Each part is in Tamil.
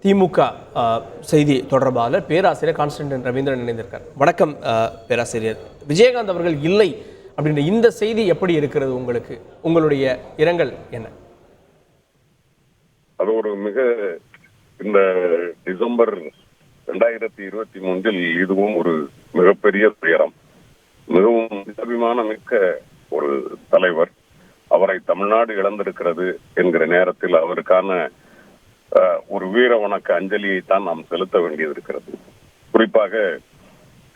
திமுக செய்தி தொடர்பாளர் பேராசிரியர் கான்ஸ்டன்டின் ரவீந்திரன் இணைந்திருக்கார். வணக்கம் பேராசிரியர். விஜயகாந்த் அவர்கள் இல்லை அப்படின்ற இந்த செய்தி எப்படி இருக்கிறது உங்களுக்கு? உங்களுடைய இரங்கல் என்ன? அது ஒரு இந்த டிசம்பர் 2023 இதுவும் ஒரு மிகப்பெரிய துயரம். மிகவும் அபிமானமிக்க ஒரு தலைவர். அவரை தமிழ்நாடு இழந்திருக்கிறது என்கிற நேரத்தில் அவருக்கான ஒரு வீர வணக்க அஞ்சலியை தான் நாம் செலுத்த வேண்டியது இருக்கிறது. குறிப்பாக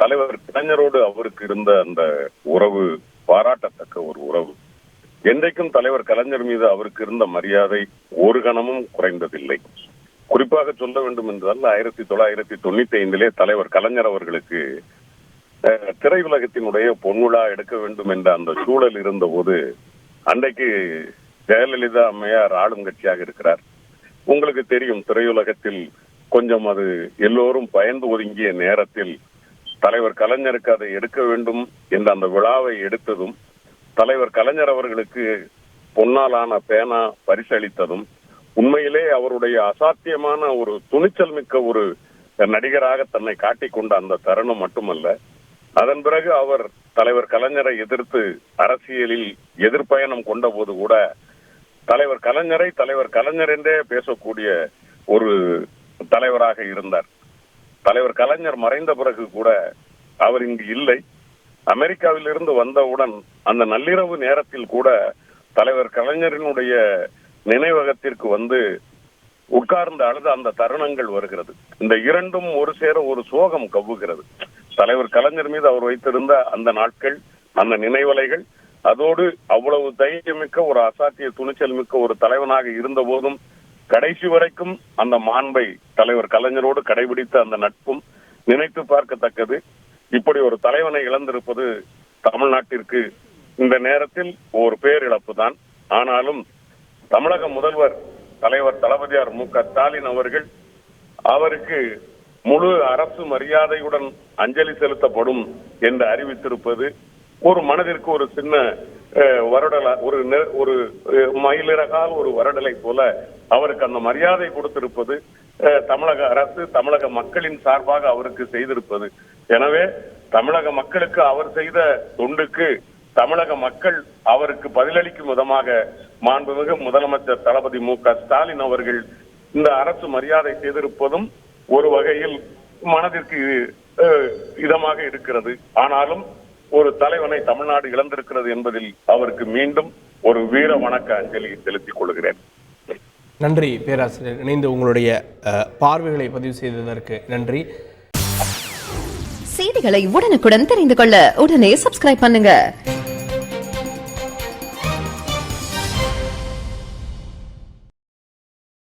தலைவர் கலைஞரோடு அவருக்கு இருந்த அந்த உறவு பாராட்டத்தக்க ஒரு உறவு. என்றைக்கும் தலைவர் கலைஞர் மீது அவருக்கு இருந்த மரியாதை ஒரு கணமும் குறைந்ததில்லை. குறிப்பாக சொல்ல வேண்டும் என்றால் 1995 தலைவர் கலைஞர் அவர்களுக்கு திரையுலகத்தினுடைய பொன்விழா எடுக்க வேண்டும் என்ற அந்த சூழல் இருந்த போது அன்றைக்கு ஜெயலலிதா அம்மையார் ஆளும் கட்சியாக இருக்கிறார். உங்களுக்கு தெரியும், திரையுலகத்தில் கொஞ்சம் அது எல்லோரும் பயந்து ஒதுங்கிய நேரத்தில் தலைவர் கலைஞருக்கு அதை எடுக்க வேண்டும் என்ற அந்த விழாவை எடுத்ததும், தலைவர் கலைஞர் அவர்களுக்கு பொன்னாலான பேனா பரிசளித்ததும் உண்மையிலே அவருடைய அசாத்தியமான ஒரு துணிச்சல் மிக்க ஒரு நடிகராக தன்னை காட்டிக்கொண்ட அந்த தருணம் மட்டுமல்ல, அதன் பிறகு அவர் தலைவர் கலைஞரை எதிர்த்து அரசியலில் எதிர்பயணம் கொண்ட போது கூட தலைவர் கலைஞரை தலைவர் கலைஞர் என்றே பேசக்கூடிய ஒரு தலைவராக இருந்தார். தலைவர் கலைஞர் மறைந்த பிறகு கூட அவர் இங்கு இல்லை. அமெரிக்காவில் இருந்து வந்தவுடன் அந்த நள்ளிரவு நேரத்தில் கூட தலைவர் கலைஞரினுடைய நினைவகத்திற்கு வந்து உட்கார்ந்து அழுத அந்த தருணங்கள் வருகிறது. இந்த இரண்டும் ஒரு சேர ஒரு சோகம் கவ்வுகிறது. தலைவர் கலைஞர் மீது அவர் வைத்திருந்த அந்த நாட்கள், அந்த நினைவலைகள், அதோடு அவ்வளவு தைரியமிக்க ஒரு அசாத்திய துணிச்சல் மிக்க ஒரு தலைவனாக இருந்த போதும் கடைசி வரைக்கும் அந்த மாண்பை தலைவர் கலைஞரோடு கடைபிடித்த அந்த நட்பும் நினைத்து பார்க்கத்தக்கது. இப்படி ஒரு தலைவனை இழந்திருப்பது தமிழ்நாட்டிற்கு இந்த நேரத்தில் ஒரு பேரிழப்பு தான். ஆனாலும் தமிழக முதல்வர் தலைவர் தளபதியார் மு.க.ஸ்டாலின் அவர்கள் அவருக்கு முழு அரசு மரியாதையுடன் அஞ்சலி செலுத்தப்படும் என்று அறிவித்திருப்பது ஒரு மனதிற்கு ஒரு சின்ன ஒரு மயிலிறகால் ஒரு வருடலை போல அவருக்கு அந்த மரியாதை கொடுத்திருப்பது தமிழக அரசு தமிழக மக்களின் சார்பாக அவருக்கு செய்திருப்பது. எனவே தமிழக மக்களுக்கு அவர் செய்த தொண்டுக்கு தமிழக மக்கள் அவருக்கு பதிலளிக்கும் விதமாக மாண்புமிகு முதலமைச்சர் தளபதி மு.க.ஸ்டாலின் அவர்கள் இந்த அரசு மரியாதை செய்திருப்பதும் ஒரு வகையில் மனதிற்கு இதமாக இருக்கிறது. ஆனாலும் ஒரு தலைவனை தமிழ்நாடு இழந்திருக்கிறது என்பதில் அவருக்கு மீண்டும் ஒரு வீர வணக்க அஞ்சலியை செலுத்திக் கொள்கிறேன். நன்றி பேராசிரியர். இணைந்து உங்களுடைய பார்வைகளை பதிவு செய்ததற்கு நன்றி. செய்திகளை உடனுக்குடன் தெரிந்து கொள்ள உடனே சப்ஸ்கிரைப் பண்ணுங்க.